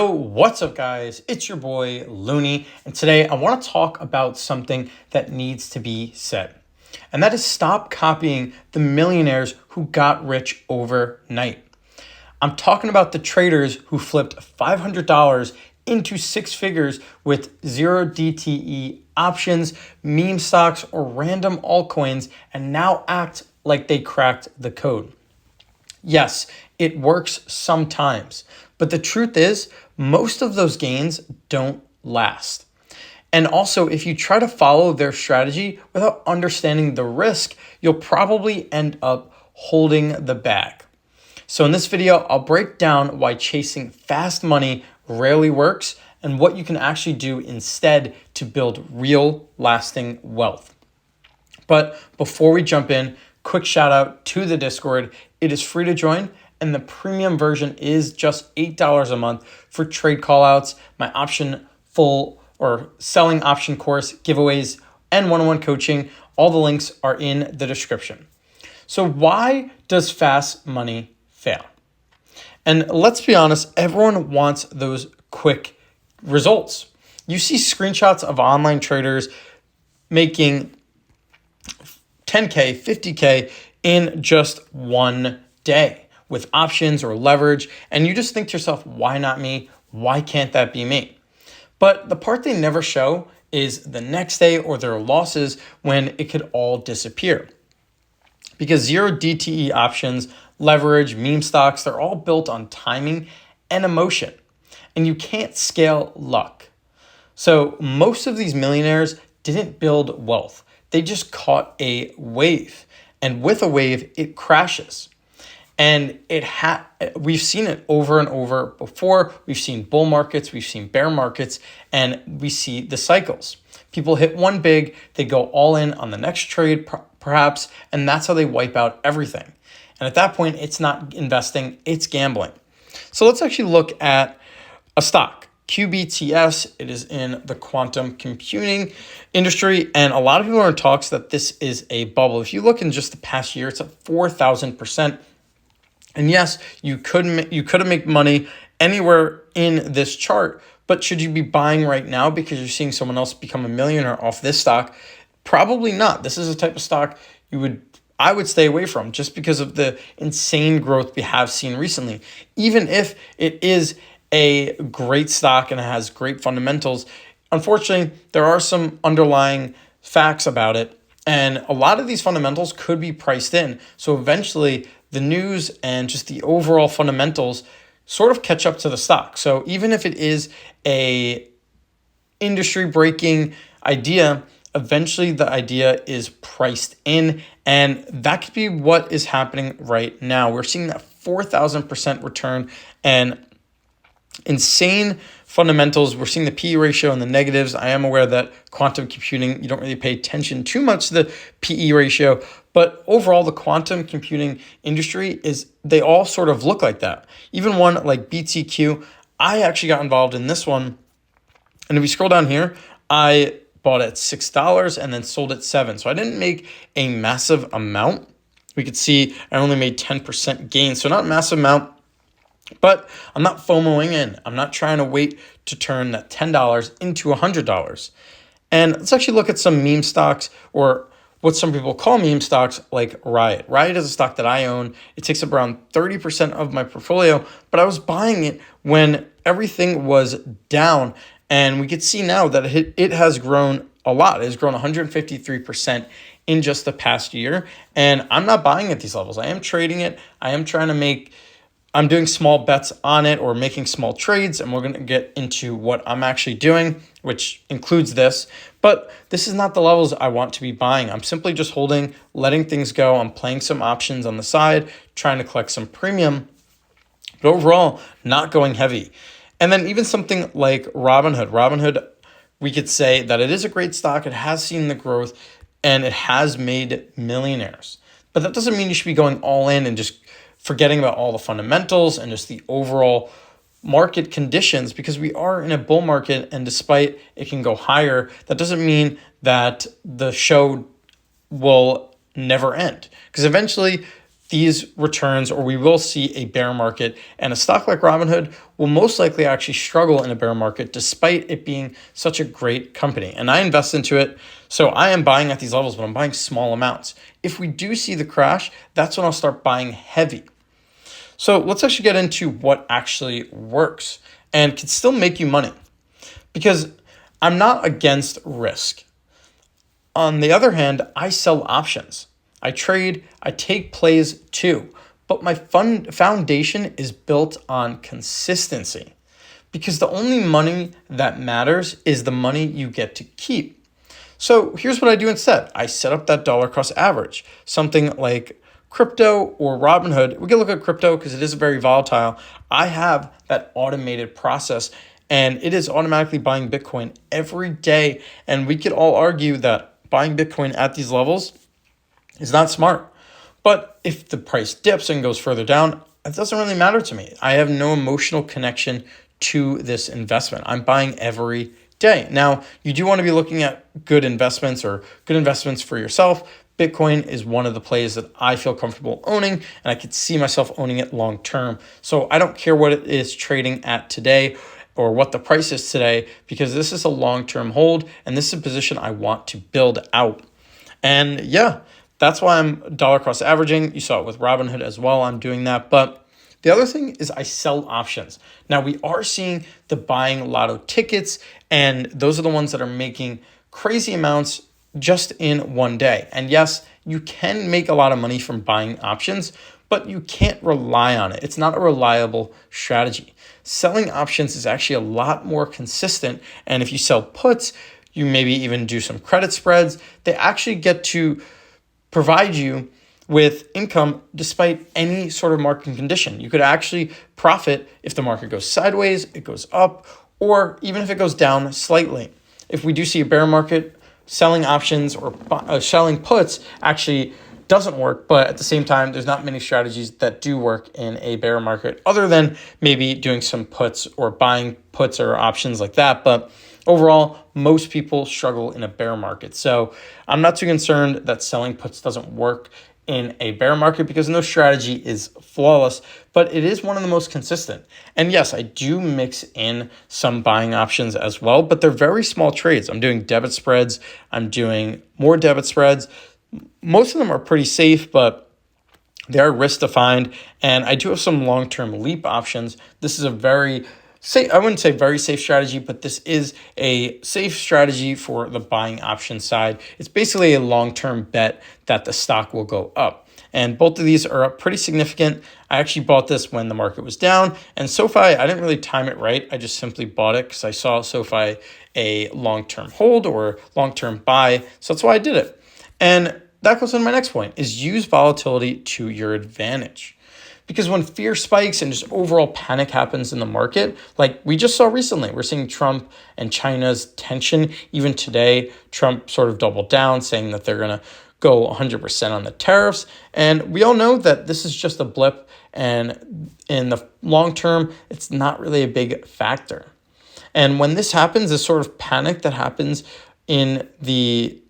So what's up, guys? It's your boy Looney, and today I want to talk about something that needs to be said, and that is stop copying the millionaires who got rich overnight. I'm talking about the traders who flipped $500 into six figures with zero DTE options, meme stocks, or random altcoins, and now act like they cracked the code. Yes, it works sometimes, but the truth is, most of those gains don't last. And also, if you try to follow their strategy without understanding the risk, you'll probably end up holding the bag. So in this video, I'll break down why chasing fast money rarely works and what you can actually do instead to build real lasting wealth. But before we jump in, quick shout out to the Discord. It is free to join, and the premium version is just $8 a month for trade callouts, my option full or selling option course, giveaways, and one-on-one coaching. All the links are in the description. So why does fast money fail? And let's be honest, everyone wants those quick results. You see screenshots of online traders making 10K, 50K in just one day with options or leverage. And you just think to yourself, why not me? Why can't that be me? But the part they never show is the next day or their losses when it could all disappear. Because zero DTE options, leverage, meme stocks, they're all built on timing and emotion. And you can't scale luck. So most of these millionaires didn't build wealth. They just caught a wave. And with a wave, it crashes. And we've seen it over and over before. We've seen bull markets, we've seen bear markets, and we see the cycles. People hit one big, they go all in on the next trade perhaps, and that's how they wipe out everything. And at that point, it's not investing, it's gambling. So let's actually look at a stock. QBTS, it is in the quantum computing industry, and a lot of people are in talks that this is a bubble. If you look in just the past year, it's at 4,000%. And yes, you could make money anywhere in this chart, but should you be buying right now because you're seeing someone else become a millionaire off this stock? Probably not. This is a type of stock I would stay away from just because of the insane growth we have seen recently. Even if it is a great stock and it has great fundamentals, unfortunately, there are some underlying facts about it. And a lot of these fundamentals could be priced in. So eventually the news and just the overall fundamentals sort of catch up to the stock. So even if it is a industry breaking idea, eventually the idea is priced in, and that could be what is happening right now. We're seeing that 4,000% return and insane fundamentals. We're seeing the PE ratio in the negatives. I am aware that quantum computing, you don't really pay attention too much to the PE ratio, but overall the quantum computing industry they all sort of look like that. Even one like BTQ, I actually got involved in this one. And if you scroll down here, I bought at $6 and then sold at $7. So I didn't make a massive amount. We could see I only made 10% gain. So not a massive amount. But I'm not FOMOing in. I'm not trying to wait to turn that $10 into $100. And let's actually look at some meme stocks, or what some people call meme stocks, like Riot. Riot is a stock that I own. It takes up around 30% of my portfolio, but I was buying it when everything was down. And we could see now that it has grown a lot. It has grown 153% in just the past year. And I'm not buying at these levels. I am trading it. I'm doing small bets on it or making small trades, and we're going to get into what I'm actually doing, which includes this. But this is not the levels I want to be buying. I'm simply just holding, letting things go. I'm playing some options on the side, trying to collect some premium, but overall, not going heavy. And then even something like Robinhood. Robinhood, we could say that it is a great stock. It has seen the growth, and it has made millionaires. But that doesn't mean you should be going all in and just forgetting about all the fundamentals and just the overall market conditions, because we are in a bull market, and despite it can go higher, that doesn't mean that the show will never end, because eventually these returns, or we will see a bear market, and a stock like Robinhood will most likely actually struggle in a bear market despite it being such a great company. And I invest into it, so I am buying at these levels, but I'm buying small amounts. If we do see the crash, that's when I'll start buying heavy. So let's actually get into what actually works and can still make you money, because I'm not against risk. On the other hand, I sell options. I trade, I take plays too, but my foundation is built on consistency, because the only money that matters is the money you get to keep. So here's what I do instead. I set up that dollar cost average, something like crypto or Robinhood. We can look at crypto because it is very volatile. I have that automated process, and it is automatically buying Bitcoin every day. And we could all argue that buying Bitcoin at these levels is not smart. But if the price dips and goes further down, it doesn't really matter to me. I have no emotional connection to this investment. I'm buying every day. Now, you do want to be looking at good investments or good investments for yourself. Bitcoin is one of the plays that I feel comfortable owning, and I could see myself owning it long term. So I don't care what it is trading at today or what the price is today, because this is a long-term hold, and this is a position I want to build out. And yeah, that's why I'm dollar cost averaging. You saw it with Robinhood as well. I'm doing that. But the other thing is I sell options. Now, we are seeing the buying lotto tickets, and those are the ones that are making crazy amounts just in one day. And yes, you can make a lot of money from buying options, but you can't rely on it. It's not a reliable strategy. Selling options is actually a lot more consistent. And if you sell puts, you maybe even do some credit spreads. They actually get to provide you with income despite any sort of market condition. You could actually profit if the market goes sideways, it goes up, or even if it goes down slightly. If we do see a bear market, selling options or selling puts actually doesn't work, but at the same time, there's not many strategies that do work in a bear market other than maybe doing some puts or buying puts or options like that. But overall, most people struggle in a bear market. So I'm not too concerned that selling puts doesn't work in a bear market, because no strategy is flawless, but it is one of the most consistent. And yes, I do mix in some buying options as well, but they're very small trades. I'm doing debit spreads. I'm doing more debit spreads. Most of them are pretty safe, but they are risk defined. And I do have some long-term leap options. This is a very safe, I wouldn't say very safe strategy, but this is a safe strategy for the buying option side. It's basically a long-term bet that the stock will go up. And both of these are up pretty significant. I actually bought this when the market was down. And SoFi, I didn't really time it right. I just simply bought it because I saw SoFi a long-term hold or long-term buy. So that's why I did it. And that goes into my next point, is use volatility to your advantage. Because when fear spikes and just overall panic happens in the market, like we just saw recently, we're seeing Trump and China's tension. Even today, Trump sort of doubled down, saying that they're going to go 100% on the tariffs. And we all know that this is just a blip. And in the long term, it's not really a big factor. And when this happens, this sort of panic that happens in the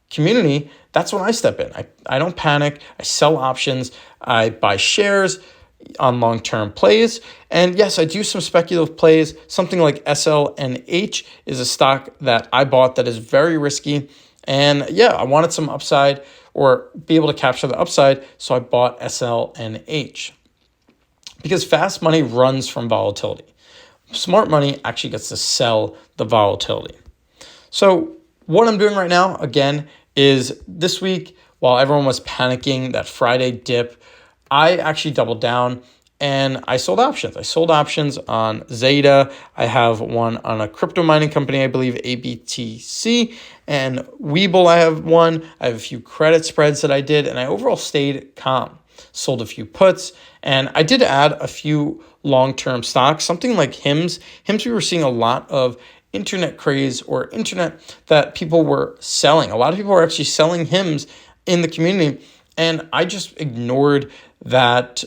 community, that's when I step in. I don't panic. I sell options. I buy shares on long-term plays. And yes, I do some speculative plays. Something like SLNH is a stock that I bought that is very risky. And yeah, I wanted some upside or be able to capture the upside. So I bought SLNH. Because fast money runs from volatility. Smart money actually gets to sell the volatility. So what I'm doing right now, again, is this week, while everyone was panicking that Friday dip, I actually doubled down and I sold options. I sold options on Zeta. I have one on a crypto mining company, I believe ABTC, and Webull I have one. I have a few credit spreads that I did, and I overall stayed calm. Sold a few puts, and I did add a few long-term stocks, something like HIMS. HIMS, we were seeing a lot of internet craze or internet that people were selling. A lot of people were actually selling HIMS in the community, and I just ignored that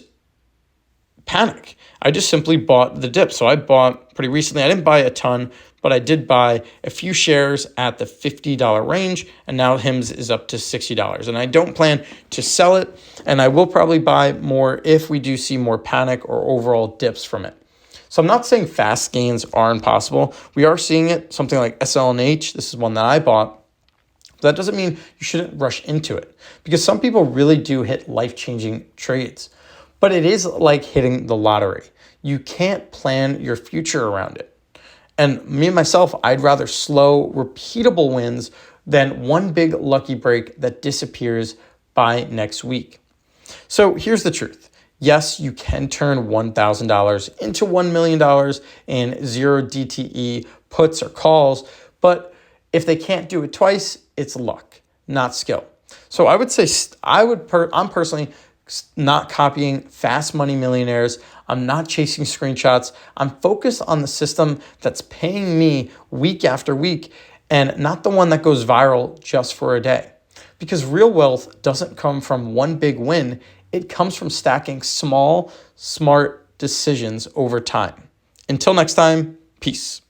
panic. I just simply bought the dip. So I bought pretty recently. I didn't buy a ton, but I did buy a few shares at the $50 range, and now HIMS is up to $60. And I don't plan to sell it, and I will probably buy more if we do see more panic or overall dips from it. So I'm not saying fast gains are impossible. We are seeing it, something like SLNH. This is one that I bought. That doesn't mean you shouldn't rush into it, because some people really do hit life-changing trades. But it is like hitting the lottery. You can't plan your future around it. And me and myself, I'd rather slow, repeatable wins than one big lucky break that disappears by next week. So here's the truth. Yes, you can turn $1,000 into $1 million in 0 DTE puts or calls, but if they can't do it twice, it's luck, not skill. So I would say I'm personally not copying fast money millionaires. I'm not chasing screenshots. I'm focused on the system that's paying me week after week and not the one that goes viral just for a day. Because real wealth doesn't come from one big win. It comes from stacking small, smart decisions over time. Until next time, peace.